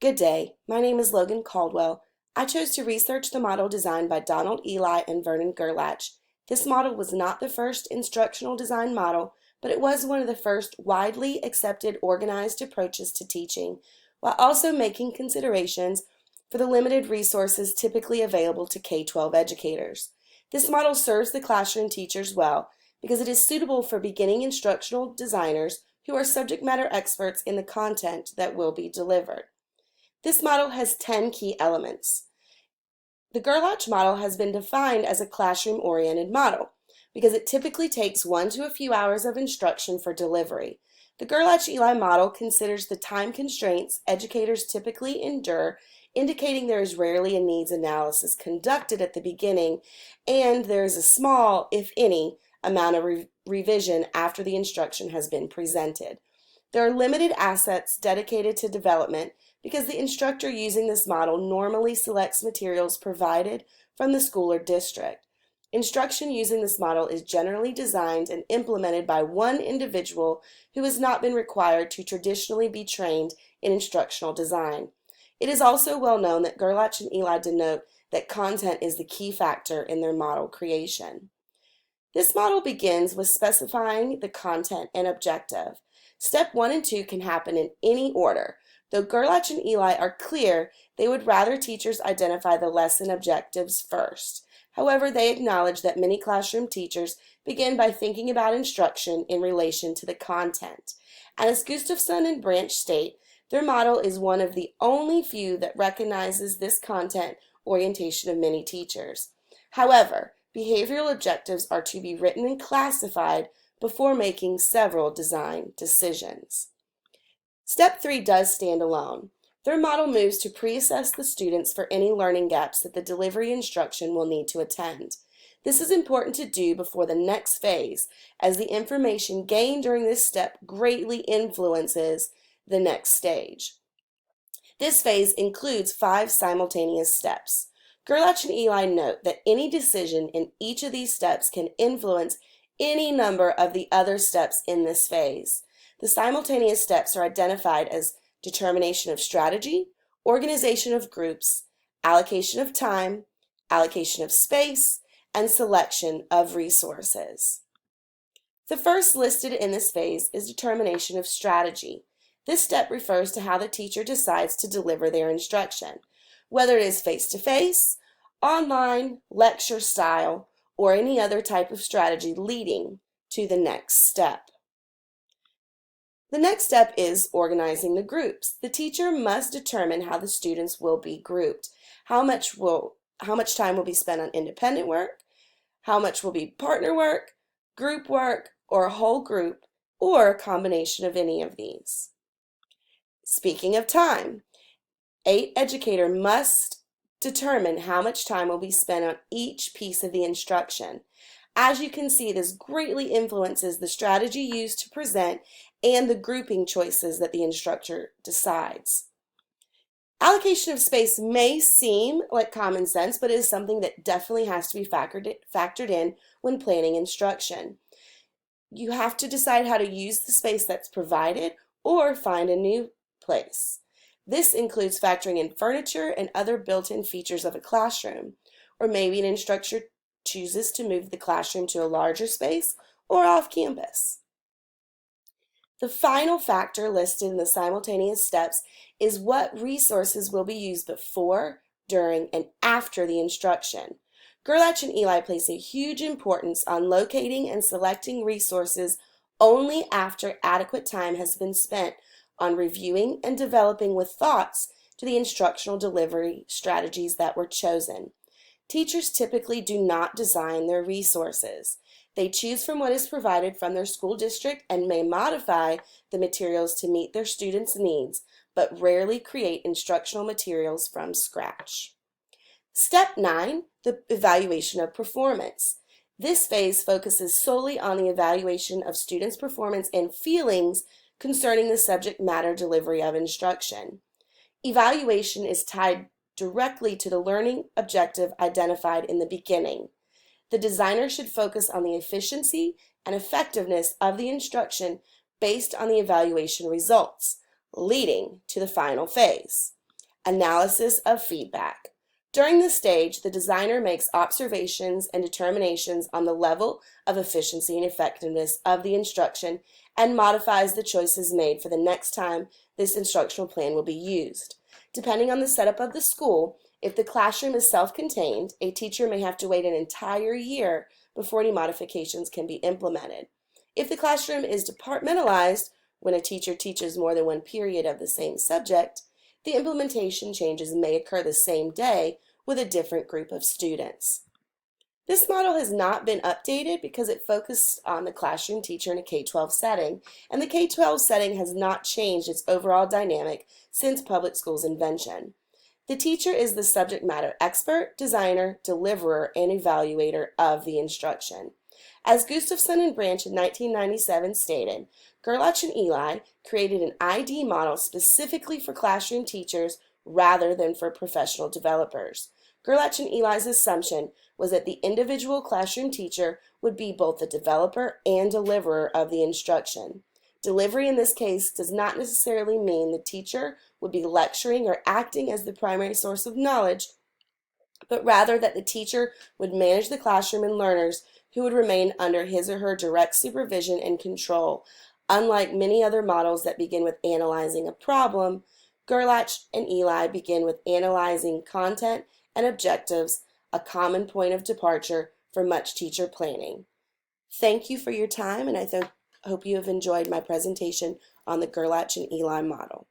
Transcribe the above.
Good day. My name is Logan Caldwell. I chose to research the model designed by Donald Eli and Vernon Gerlach. This model was not the first instructional design model, but it was one of the first widely accepted organized approaches to teaching, while also making considerations for the limited resources typically available to K-12 educators. This model serves the classroom teachers well because it is suitable for beginning instructional designers who are subject matter experts in the content that will be delivered. This model has 10 key elements. The Gerlach model has been defined as a classroom-oriented model because it typically takes 1 to a few hours of instruction for delivery. The Gerlach-Eli model considers the time constraints educators typically endure, indicating there is rarely a needs analysis conducted at the beginning, and there is a small, if any, amount of revision after the instruction has been presented. There are limited assets dedicated to development because the instructor using this model normally selects materials provided from the school or district. Instruction using this model is generally designed and implemented by one individual who has not been required to traditionally be trained in instructional design. It is also well known that Gerlach and Eli denote that content is the key factor in their model creation. This model begins with specifying the content and objective. Step 1 and 2 can happen in any order. Though Gerlach and Eli are clear, they would rather teachers identify the lesson objectives first. However, they acknowledge that many classroom teachers begin by thinking about instruction in relation to the content. And as Gustafson and Branch state, their model is one of the only few that recognizes this content orientation of many teachers. However, behavioral objectives are to be written and classified before making several design decisions. Step 3 does stand alone. Their model moves to pre-assess the students for any learning gaps that the delivery instruction will need to attend. This is important to do before the next phase, as the information gained during this step greatly influences the next stage. This phase includes 5 simultaneous steps. Gerlach and Eli note that any decision in each of these steps can influence any number of the other steps in this phase. The simultaneous steps are identified as determination of strategy, organization of groups, allocation of time, allocation of space, and selection of resources. The first listed in this phase is determination of strategy. This step refers to how the teacher decides to deliver their instruction, whether it is face-to-face, online, lecture style, or any other type of strategy leading to the next step. The next step is organizing the groups. The teacher must determine how the students will be grouped. How much time will be spent on independent work, how much will be partner work, group work, or a whole group, or a combination of any of these. Speaking of time, an educator must determine how much time will be spent on each piece of the instruction. As you can see, this greatly influences the strategy used to present and the grouping choices that the instructor decides. Allocation of space may seem like common sense, but it is something that definitely has to be factored in when planning instruction. You have to decide how to use the space that's provided or find a new place. This includes factoring in furniture and other built-in features of a classroom, or maybe an instructor chooses to move the classroom to a larger space or off campus. The final factor listed in the simultaneous steps is what resources will be used before, during, and after the instruction. Gerlach and Eli place a huge importance on locating and selecting resources only after adequate time has been spent on reviewing and developing with thoughts to the instructional delivery strategies that were chosen. Teachers typically do not design their resources. They choose from what is provided from their school district and may modify the materials to meet their students' needs, but rarely create instructional materials from scratch. Step 9, the evaluation of performance. This phase focuses solely on the evaluation of students' performance and feelings concerning the subject matter delivery of instruction. Evaluation is tied directly to the learning objective identified in the beginning. The designer should focus on the efficiency and effectiveness of the instruction based on the evaluation results, leading to the final phase. Analysis of feedback. During this stage, the designer makes observations and determinations on the level of efficiency and effectiveness of the instruction and modifies the choices made for the next time this instructional plan will be used. Depending on the setup of the school, if the classroom is self-contained, a teacher may have to wait an entire year before any modifications can be implemented. If the classroom is departmentalized, when a teacher teaches more than one period of the same subject, the implementation changes may occur the same day with a different group of students. This model has not been updated because it focused on the classroom teacher in a K-12 setting, and the K-12 setting has not changed its overall dynamic since public school's invention. The teacher is the subject matter expert, designer, deliverer, and evaluator of the instruction. As Gustafson and Branch in 1997 stated, Gerlach and Eli created an ID model specifically for classroom teachers rather than for professional developers. Gerlach and Eli's assumption was that the individual classroom teacher would be both the developer and deliverer of the instruction. Delivery in this case does not necessarily mean the teacher would be lecturing or acting as the primary source of knowledge, but rather that the teacher would manage the classroom and learners who would remain under his or her direct supervision and control. Unlike many other models that begin with analyzing a problem, Gerlach and Eli begin with analyzing content and objectives, a common point of departure for much teacher planning. Thank you for your time, and I hope you have enjoyed my presentation on the Gerlach and Eli model.